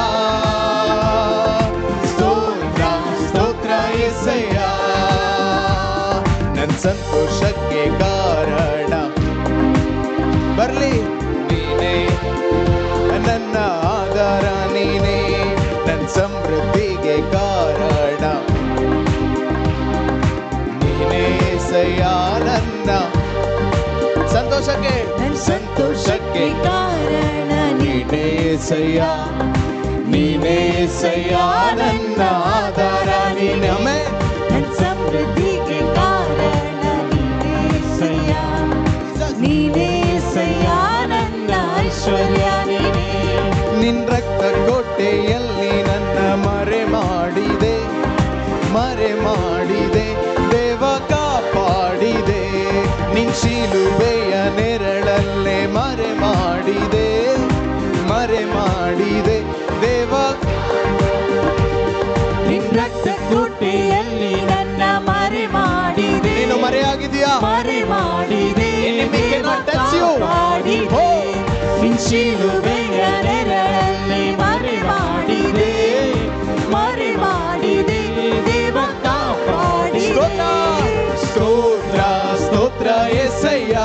ಸ್ತೋತ್ರ ಸ್ತೋತ್ರ ಏಸಯ್ಯ. ನನ್ನ ಸಂತೋಷಕ್ಕೆ ಕಾರಣ ಬರ್ಲಿ ನೀನೇ, ನನ್ನ ಆಧಾರ ನೀನೇ, ನನ್ನ ಸಮೃದ್ಧಿಗೆ ಕಾರಣ ನೀನೇ ಏಸಯ್ಯ. ನನ್ನ ಸಂತೋಷಕ್ಕೆ ನನ್ನ ಸಂತೋಷಕ್ಕೆ ಕಾರಣ ನೀನೇ ಏಸಯ್ಯ, ನೀನೇ ಏಸಯ್ಯ. ನನ್ನ ಆಧಾರ ನೀನೇ. ಆಮೆನ್. ನನ್ನ ಸಮೃದ್ಧಿಗೆ ಕಾರಣ ನೀನೇ ಏಸಯ್ಯ. ನೀನೇ ಏಸಯ್ಯ. ನನ್ನ ಐಶ್ವರ್ಯ ನೀನೇ. ನಿನ್ ರಕ್ತ ಕೋಟೆಯಲ್ಲಿ ನನ್ನ ಮರೆ ಮಾಡಿದೆ, ಮರೆ ಮಾಡಿದೆ ದೇವ ಕಾಪಾಡಿದೆ. ನಿನ್ ಶಿಲುಬೆಯ ನೆರಳಲ್ಲೇ ಮರೆ ಮಾಡಿದೆ, ಮರೆ ಮಾಡಿದೆ ದೇವ. ನಿನ್ ರಕ್ತ ಕೋಟೆಯಲ್ಲಿ ನನ್ನ ಮರೆ ಮಾಡಿದೆ. ನೀನು ಮರೆಯಾಗಿದೆಯಾ? ಮರೆ ಮಾಡಿದೆ Enemy cannot touch you. ಕಾಪಾಡಿದೆ. Oh. ನಿನ್ ಶಿಲುಬೆಯ ನೆರಳಲ್ಲಿ ಮರೆ ಮಾಡಿದೆ, ಮರೆ ಮಾಡಿದೆ ದೇವ ಕಾಪಾಡಿದೆ. ಸ್ತೋತ್ರ ಸ್ತೋತ್ರ ಸ್ತೋತ್ರ ಏಸಯ್ಯ,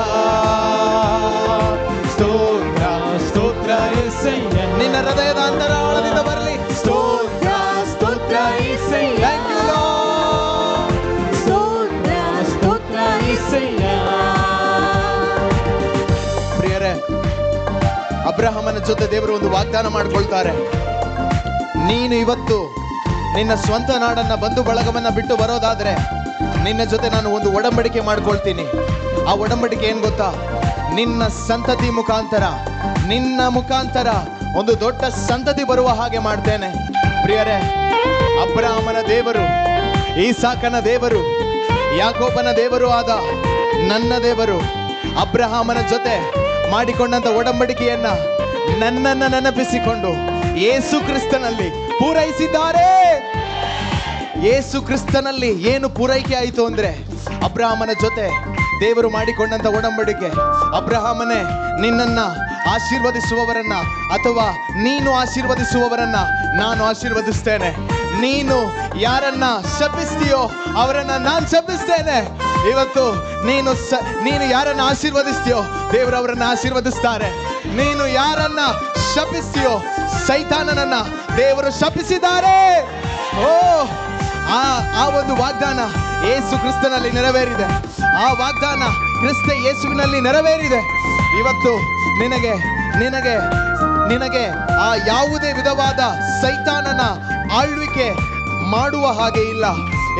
ಸ್ತೋತ್ರ ಸ್ತೋತ್ರ ಏಸಯ್ಯ. ನಿನ್ನ ಹೃದಯದ ಅಂತರಾಳದಿಂದ ಬರಲಿ ಸ್ತೋತ್ರ ಸ್ತೋತ್ರ ಏಸಯ್ಯ. Thank you Lord. ಸ್ತೋತ್ರ ಸ್ತೋತ್ರ ಏಸಯ್ಯ. ಪ್ರಿಯರೇ, ಅಬ್ರಹಾಮನ ಜೊತೆ ದೇವರು ಒಂದು ವಾಗ್ದಾನ ಮಾಡ್ಕೊಳ್ತಾರೆ. ನೀನು ಇವತ್ತು ನಿನ್ನ ಸ್ವಂತ ನಾಡನ್ನ ಬಂಧು ಬಳಗವನ್ನ ಬಿಟ್ಟು ಬರೋದಾದ್ರೆ ನಿನ್ನ ಜೊತೆ ನಾನು ಒಂದು ಒಡಂಬಡಿಕೆ ಮಾಡ್ಕೊಳ್ತೀನಿ. ಆ ಒಡಂಬಡಿಕೆ ಏನ್ ಗೊತ್ತಾ? ನಿನ್ನ ಸಂತತಿ ಮುಖಾಂತರ, ನಿನ್ನ ಮುಖಾಂತರ ಒಂದು ದೊಡ್ಡ ಸಂತತಿ ಬರುವ ಹಾಗೆ ಮಾಡ್ತೇನೆ. ಪ್ರಿಯರೇ, ಅಬ್ರಹಾಮನ ದೇವರು, ಈಸಾಕನ ದೇವರು, ಯಾಕೋಬನ ದೇವರು ಆದ ನನ್ನ ದೇವರು ಅಬ್ರಹಾಮನ ಜೊತೆ ಮಾಡಿಕೊಂಡಂತ ಒಡಂಬಡಿಕೆಯನ್ನ ನನ್ನನ್ನ ನೆನಪಿಸಿಕೊಂಡು ಯೇಸು ಕ್ರಿಸ್ತನಲ್ಲಿ ಪೂರೈಸಿದ್ದಾರೆ. ಯೇಸು ಕ್ರಿಸ್ತನಲ್ಲಿ ಏನು ಪೂರೈಕೆ ಆಯಿತು ಅಂದ್ರೆ, ಅಬ್ರಹಾಮನ ಜೊತೆ ದೇವರು ಮಾಡಿಕೊಂಡಂತ ಒಡಂಬಡಿಕೆ, ಅಬ್ರಹಾಮನೇ ನಿನ್ನನ್ನ ಆಶೀರ್ವದಿಸುವವರನ್ನ ಅಥವಾ ನೀನು ಆಶೀರ್ವದಿಸುವವರನ್ನ ನಾನು ಆಶೀರ್ವದಿಸ್ತೇನೆ. ನೀನು ಯಾರನ್ನ ಶಪಿಸ್ತೀಯೋ ಅವರನ್ನ ನಾನು ಶಪಿಸ್ತೇನೆ. ಇವತ್ತು ನೀನು ಯಾರನ್ನ ಆಶೀರ್ವದಿಸ್ತೀಯೋ ದೇವರವರನ್ನ ಆಶೀರ್ವದಿಸ್ತಾರೆ. ನೀನು ಯಾರನ್ನ ಶಪಿಸ್ತೀಯೋ ಸೈತಾನನನ್ನ ದೇವರು ಶಪಿಸಿದ್ದಾರೆ. ಓ ಆ ಒಂದು ವಾಗ್ದಾನ ಯೇಸು ಕ್ರಿಸ್ತನಲ್ಲಿ ನೆರವೇರಿದೆ. ಆ ವಾಗ್ದಾನ ಕ್ರಿಸ್ತ ಯೇಸುವಿನಲ್ಲಿ ನೆರವೇರಿದೆ. ಇವತ್ತು ನಿನಗೆ ನಿನಗೆ ನಿನಗೆ ಆ ಯಾವುದೇ ವಿಧವಾದ ಸೈತಾನನ ಆಳ್ವಿಕೆ ಮಾಡುವ ಹಾಗೆ ಇಲ್ಲ.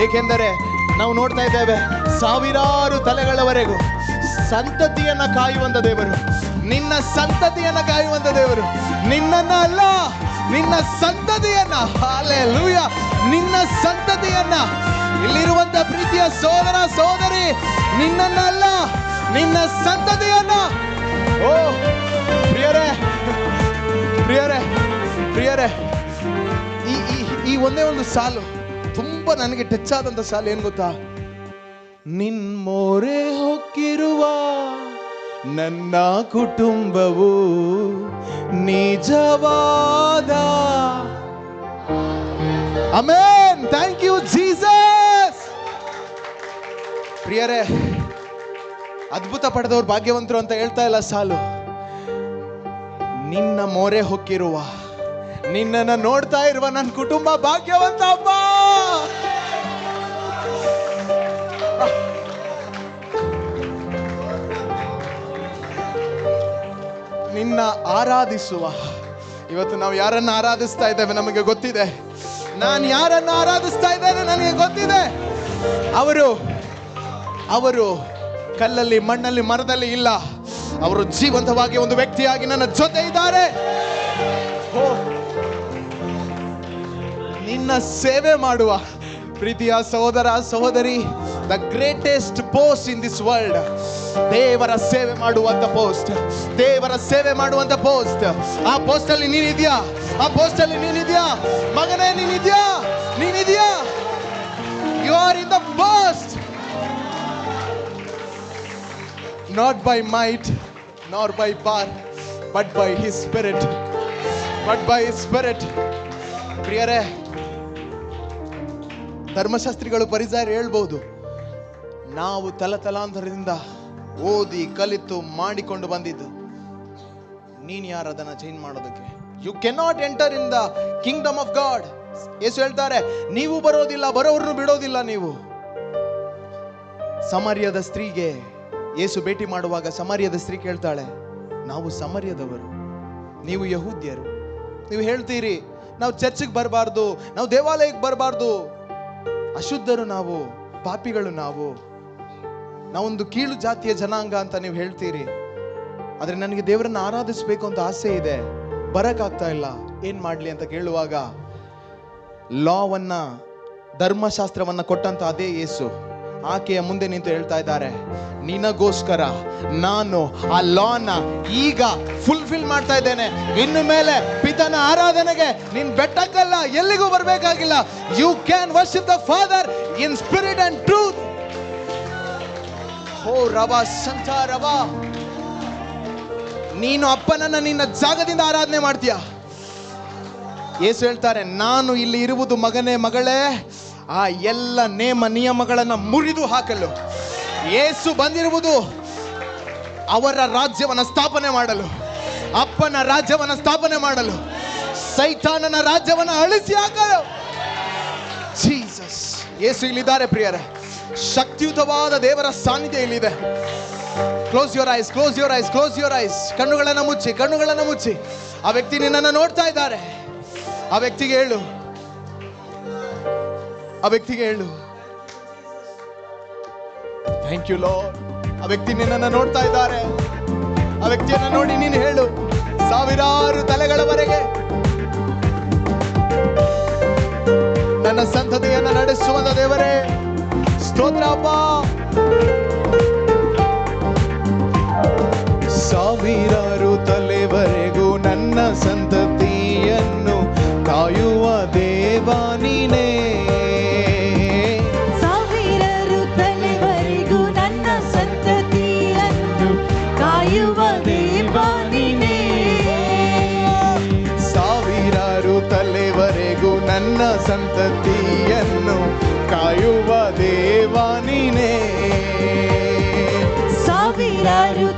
ಏಕೆಂದರೆ ನಾವು ನೋಡ್ತಾ ಇದ್ದೇವೆ, ಸಾವಿರಾರು ತಲೆಗಳವರೆಗೂ ಸಂತತಿಯನ್ನ ಕಾಯುವಂತ ದೇವರು, ನಿನ್ನ ಸಂತತಿಯನ್ನ ಕಾಯುವಂತ ದೇವರು, ನಿನ್ನನ್ನ ಅಲ್ಲ ನಿನ್ನ ಸಂತತಿಯನ್ನ. ಹಲ್ಲೆಲೂಯಾ, ನಿನ್ನ ಸಂತತಿಯನ್ನ. ಇಲ್ಲಿರುವಂತ ಪ್ರೀತಿಯ ಸೋದರ ಸೋದರಿ, ನಿನ್ನನ್ನ ಅಲ್ಲ ನಿನ್ನ ಸಂತತಿಯನ್ನ. ಓ ಪ್ರಿಯರೇ ಪ್ರಿಯರೇ ಪ್ರಿಯರೇ, ಈ ಒಂದೇ ಒಂದು ಸಾಲು ತುಂಬಾ ನನಗೆ ಟಚ್ ಆದಂತ ಸಾಲು ಏನ್ ಗೊತ್ತಾ? ನಿನ್ ಮೊರೆ ಹೊಕ್ಕಿರುವ ನನ್ನ ಕುಟುಂಬವು ನಿಜವಾದ. ಆಮೆನ್. Thank you Jesus. ಪ್ರಿಯರೇ, ಅದ್ಭುತ ಪಡೆದವ್ರು ಭಾಗ್ಯವಂತರು ಅಂತ ಹೇಳ್ತಾ ಇಲ್ಲ ಸಾಲು. ನಿನ್ನ ಮೊರೆ ಹೊಕ್ಕಿರುವ, ನಿನ್ನನ್ನು ನೋಡ್ತಾ ಇರುವ ನನ್ನ ಕುಟುಂಬ ಭಾಗ್ಯವಂತ ಅಪ್ಪ. ನಿನ್ನ ಆರಾಧಿಸುವ. ಇವತ್ತು ನಾವು ಯಾರನ್ನ ಆರಾಧಿಸ್ತಾ ಇದ್ದೇವೆ ನಮಗೆ ಗೊತ್ತಿದೆ. ನಾನು ಯಾರನ್ನ ಆರಾಧಿಸ್ತಾ ಇದ್ದೇನೆ ನನಗೆ ಗೊತ್ತಿದೆ. ಅವರು ಕಲ್ಲಲ್ಲಿ ಮಣ್ಣಲ್ಲಿ ಮರದಲ್ಲಿ ಇಲ್ಲ. ಅವರು ಜೀವಂತವಾಗಿ ಒಂದು ವ್ಯಕ್ತಿಯಾಗಿ ನನ್ನ ಜೊತೆ ಇದ್ದಾರೆ. ನಿನ್ನ ಸೇವೆ ಮಾಡುವ ಪ್ರೀತಿಯ ಸಹೋದರ ಸಹೋದರಿ, the greatest post in this world, ದೇವರ ಸೇವೆ ಮಾಡುವಂತ ಪೋಸ್ಟ್, ದೇವರ ಸೇವೆ ಮಾಡುವಂತ ಪೋಸ್ಟ್. ಆ ಪೋಸ್ಟ್ ಅಲ್ಲಿ ನೀನಿದ್ಯಾ? ಆ ಪೋಸ್ಟ್ ಅಲ್ಲಿ ನೀನಿದ್ಯಾ ಮಗನೇ? ನೀನಿದ್ಯಾ? You are in the post. Not by might nor by power, but by his spirit. ಪ್ರಿಯರೇ, ಧರ್ಮಶಾಸ್ತ್ರಿಗಳು ಪರಿಸರ ಹೇಳ್ಬಹುದು, ನಾವು ತಲತಲಾಂತರದಿಂದ ಓದಿ ಕಲಿತು ಮಾಡಿಕೊಂಡು ಬಂದಿದ್ದು. ನೀನ್ ಯಾರು ಅದನ್ನ ಚೇಂಜ್ ಮಾಡೋದಕ್ಕೆ? You cannot enter in the kingdom of God. Yesu ಹೇಳ್ತಾರೆ, ನೀವು ಬರೋದಿಲ್ಲ, ಬರೋವ್ರನ್ನು ಬಿಡೋದಿಲ್ಲ ನೀವು. ಸಮರ್ಯದ ಸ್ತ್ರೀಗೆ ಯೇಸು ಭೇಟಿ ಮಾಡುವಾಗ ಸಮರ್ಯದ ಸ್ತ್ರೀ ಕೇಳ್ತಾಳೆ, ನಾವು ಸಮರ್ಯದವರು, ನೀವು ಯಹೂದ್ಯರು. ನೀವು ಹೇಳ್ತೀರಿ ನಾವು ಚರ್ಚ್ಗೆ ಬರಬಾರ್ದು, ನಾವು ದೇವಾಲಯಕ್ಕೆ ಬರಬಾರ್ದು, ಅಶುದ್ಧರು ನಾವು, ಪಾಪಿಗಳು ನಾವೊಂದು ಕೀಳು ಜಾತಿಯ ಜನಾಂಗ ಅಂತ ನೀವು ಹೇಳ್ತೀರಿ. ಆದ್ರೆ ನನಗೆ ದೇವರನ್ನ ಆರಾಧಿಸ್ಬೇಕು ಅಂತ ಆಸೆ ಇದೆ, ಬರಕ್ಕಾಗ್ತಾ ಇಲ್ಲ, ಏನ್ ಮಾಡ್ಲಿ ಅಂತ ಕೇಳುವಾಗ, ಲಾವನ್ನ, ಧರ್ಮಶಾಸ್ತ್ರವನ್ನ ಕೊಟ್ಟಂತ ಅದೇ ಯೇಸು ಆಕೆಯ ಮುಂದೆ ನಿಂತು ಹೇಳ್ತಾ ಇದ್ದಾರೆ, ನಿನಗೋಸ್ಕರ ನಾನು ಆ ಲಾನ ಈಗ ಫುಲ್ಫಿಲ್ ಮಾಡ್ತಾ ಇದ್ದೇನೆ. ಇನ್ನು ಮೇಲೆ ಪಿತನ ಆರಾಧನೆಗೆ ನೀನ್ ಬೆಟ್ಟಕ್ಕಲ್ಲ, ಎಲ್ಲಿಗೂ ಬರಬೇಕಾಗಿಲ್ಲ. You can worship the father in spirit and truth. ಓ ರವಾ ಸಂತ ರವಾ, ನೀನು ಅಪ್ಪನನ್ನ ನಿನ್ನ ಜಾಗದಿಂದ ಆರಾಧನೆ ಮಾಡ್ತೀಯ. ಯೇಸು ಹೇಳ್ತಾರೆ, ನಾನು ಇಲ್ಲಿ ಇರುವುದು ಮಗನೇ ಮಗಳೇ ಆ ಎಲ್ಲ ನೇಮ ನಿಯಮಗಳನ್ನ ಮುರಿದು ಹಾಕಲು. ಯೇಸು ಬಂದಿರುವುದು ಅವರ ರಾಜ್ಯವನ್ನ ಸ್ಥಾಪನೆ ಮಾಡಲು, ಅಪ್ಪನ ರಾಜ್ಯವನ್ನ ಸ್ಥಾಪನೆ ಮಾಡಲು, ಸೈತಾನನ ರಾಜ್ಯವನ್ನ ಅಳಿಸಿ ಹಾಕಲು. ಜೀಸಸ್, ಯೇಸು ಇಲ್ಲಿದ್ದಾರೆ ಪ್ರಿಯರೇ. ಶಕ್ತಿಯುತವಾದ ದೇವರ ಸಾನ್ನಿಧ್ಯ ಇಲ್ಲಿದೆ. Close your eyes, close your eyes, close your eyes. ಕಣ್ಣುಗಳನ್ನ ಮುಚ್ಚಿ. ಆ ವ್ಯಕ್ತಿ ನಿನ್ನನ್ನು ನೋಡ್ತಾ ಇದ್ದಾರೆ. ಆ ವ್ಯಕ್ತಿಗೆ ಹೇಳು, ಥ್ಯಾಂಕ್ ಯು ಲಾರ್ಡ್. ಆ ವ್ಯಕ್ತಿ ನಿನ್ನನ್ನು ನೋಡ್ತಾ ಇದ್ದಾರೆ. ಆ ವ್ಯಕ್ತಿಯನ್ನ ನೋಡಿ ನೀನು ಹೇಳು, ಸಾವಿರಾರು ತಲೆಗಳವರೆಗೆ ನನ್ನ ಸಂತತಿಯನ್ನು ನಡೆಸುವಂತ ದೇವರೇ ಸ್ತೋತ್ರ ಅಪ್ಪ. ಸಾವಿರಾರು ತಲೆವರೆಗೂ ನನ್ನ ಸಂತತಿಯನ್ನು ಕಾಯುವ ದೇವ ನೀನೇ. ಸಾವಿರಾರು ತಲೆವರೆಗೂ ನನ್ನ ಸಂತತಿಯನ್ನು ಕಾಯುವ ದೇವ ನೀನೇ. ಸಾವಿರಾರು ತಲೆವರೆಗೂ ನನ್ನ ಸಂತತಿಯನ್ನು ಕಾಯುವ ದೇವ ನೀನೇ.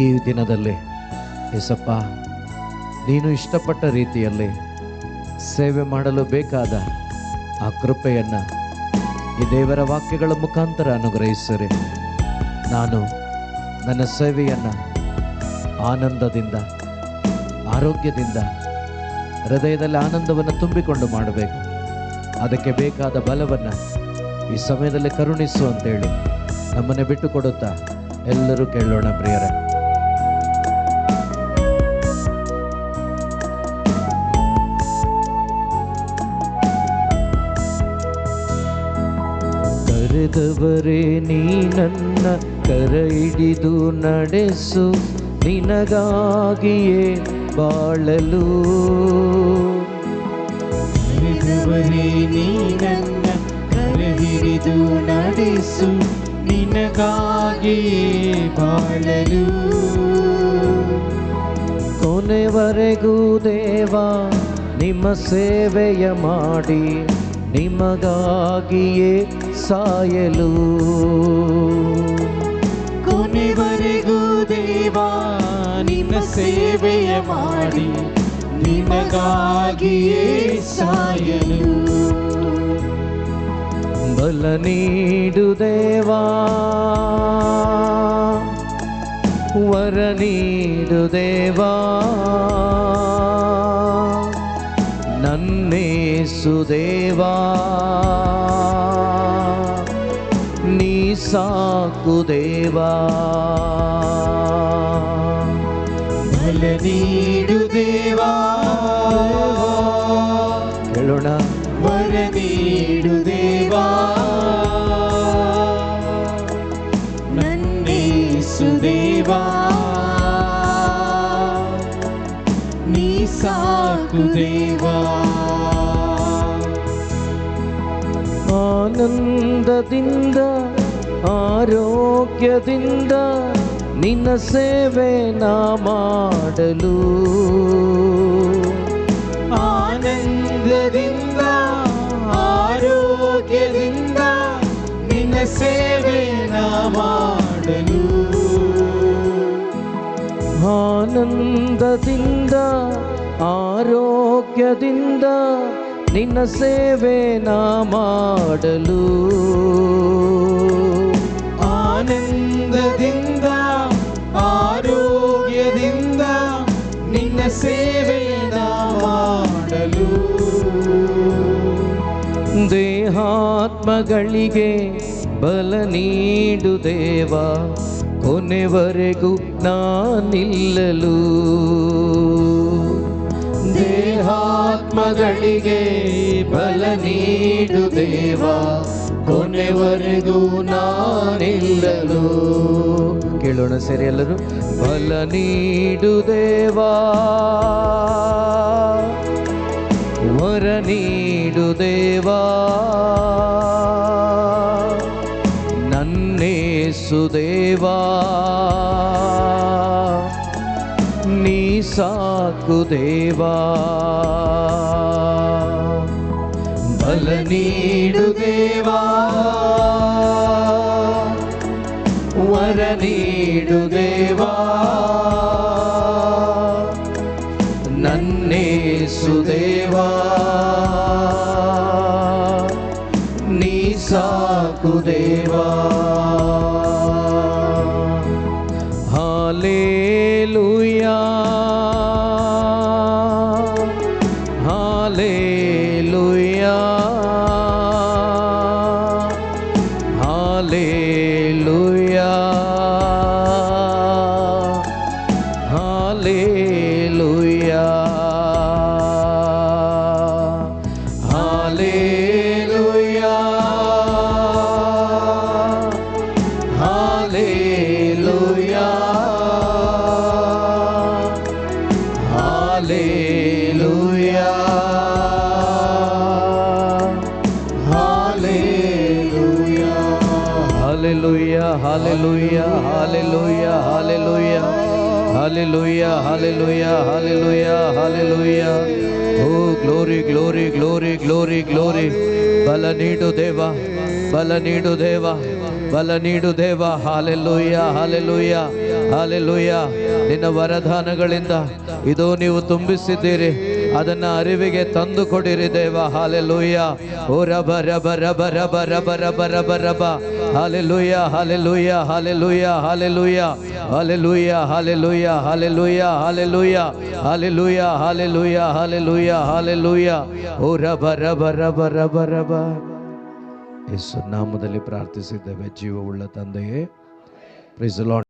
ಈ ದಿನದಲ್ಲಿ ಏಸಪ್ಪ, ನೀನು ಇಷ್ಟಪಟ್ಟ ರೀತಿಯಲ್ಲಿ ಸೇವೆ ಮಾಡಲು ಬೇಕಾದ ಆ ಕೃಪೆಯನ್ನು ಈ ದೇವರ ವಾಕ್ಯಗಳ ಮುಖಾಂತರ ಅನುಗ್ರಹಿಸಿರಿ. ನಾನು ನನ್ನ ಸೇವೆಯನ್ನು ಆನಂದದಿಂದ, ಆರೋಗ್ಯದಿಂದ, ಹೃದಯದಲ್ಲಿ ಆನಂದವನ್ನು ತುಂಬಿಕೊಂಡು ಮಾಡಬೇಕು. ಅದಕ್ಕೆ ಬೇಕಾದ ಬಲವನ್ನು ಈ ಸಮಯದಲ್ಲಿ ಕರುಣಿಸು ಅಂತೇಳಿ ನಮ್ಮನ್ನೇ ಬಿಟ್ಟು ಕೊಡುತ್ತಾ ಎಲ್ಲರೂ ಕೇಳೋಣ ಪ್ರಿಯರೇ. ಕರೆದವರೇ ನೀ ನನ್ನ ಕರ ಹಿಡಿದು ನಡೆಸು, ನಿನಗಾಗಿಯೇ ಬಾಳಲು. ಕರೆದವರೇ ನೀ ನನ್ನ ಕರ ಹಿಡಿದು ನಡೆಸು, ನಿನಗಾಗಿಯೇ ಬಾಳಲು. ಕೊನೆವರೆಗೂ ದೇವಾ ನಿಮ್ಮ ಸೇವೆಯ ಮಾಡಿ, ನಿಮಗಾಗಿಯೇ ಸಾಯಲು. ಕೊನೆವರೆಗೂ ದೇವಾ ನಿನ್ನ ಸೇವೆಯ ಮಾಡಿ, ನಿಮಗಾಗಿಯೇ ಸಾಯಲು. ಬಲ ನೀಡು ದೇವಾ, ವರ ನೀಡು ದೇವಾ, ನನ್ನೇಸು ದೇವಾ, ನೀ ಸಾಕು ದೇವಾ. ಬಲ ನೀಡು ದೇವಾ, ಕೇಳೋಣ. ವರ ನೀಡು ದೇವಾ, ನನ್ನೇಸು ದೇವಾ, ನೀ ಸಾಕು ದೇವಾ. ಆನಂದದಿಂದ, ಆರೋಗ್ಯದಿಂದ ನಿನ್ನ ಸೇವೆ ನಾ ಮಾಡಲು. ಆನಂದದಿಂದ, ಆರೋಗ್ಯದಿಂದ ನಿನ್ನ ಸೇವೆ ನಾ ಮಾಡಲು. ಆನಂದದಿಂದ, ಆರೋಗ್ಯದಿಂದ ನಿನ್ನ ಸೇವೆ ನಾ ಮಾಡಲು. ಆನಂದದಿಂದ, ಆರೋಗ್ಯದಿಂದ ನಿನ್ನ ಸೇವೆ ನಾ ಮಾಡಲು. ದೇಹಾತ್ಮಗಳಿಗೆ ಬಲ ನೀಡು ದೇವಾ, ಕೊನೆವರೆಗೂ ನಾನಿಲ್ಲಲು. ದೇಹಾತ್ಮಗಳಿಗೆ ಬಲ ನೀಡು ದೇವಾ, ಕೊನೆವರೆಗೂ ನಾನಿಲ್ಲಲು. ಕೇಳೋಣ ಸೇರಿ ಎಲ್ಲರೂ. ಬಲ ನೀಡು ದೇವಾ, ವರ ನೀಡು ದೇವಾ, ನನ್ನೇಸು ದೇವಾ, ನೀ ಸಾಕು ದೇವಾ. ಬಲ ನೀಡು ದೇವಾ, ವರ ನೀಡು ದೇವಾ, ನನ್ನೇಸು ದೇವಾ, ನೀ ಸಾಕು ದೇವಾ. ಹಾಲೇಲೂಯಾ, ಹಾಲೇಲೂಯಾ, ಹಾಲೇಲೂಯಾ, ಹಾಲೇಲೂಯಾ, ಹಾಲೇಲೂಯಾ, ಹಾಲೇಲೂಯಾ, ಹಾಲೇಲೂಯಾ, ಹಾಲೇಲೂಯಾ. Hallelujah, hallelujah, hallelujah, hallelujah, hallelujah, hallelujah, hallelujah, hallelujah. Oh, glory, glory, glory, glory, glory. ಬಲ ನೀಡು ದೇವ, ಬಲ ನೀಡು ದೇವ, ಬಲ ನೀಡು ದೇವ. Hallelujah, hallelujah, hallelujah. ನಿನ್ನ ವರದಾನಗಳಿಂದ ಇದು ನೀವು ತುಂಬಿಸಿದ್ದೀರಿ, ಅದನ್ನ ಅರಿವಿಗೆ ತಂದು ಕೊಡಿರಿ ದೇವ. ಹಾಲೆಲೂಯ. ಓ ರಬ ರಬ ರಬ ರಬ ರಬ ರಬ ರಬ ರಬ. Hallelujah, hallelujah, hallelujah, hallelujah, hallelujah, hallelujah, hallelujah, hallelujah, hallelujah, hallelujah, hallelujah, hallelujah. ಓ ರಬ ರಬ ರಬ ರಬ ರಬ. ಯೇಸು ನಾಮದಲ್ಲಿ ಪ್ರಾರ್ಥಿಸಿದ್ದೇವೆ ಜೀವವುಳ್ಳ ತಂದೆಯೇ. Praise the lord.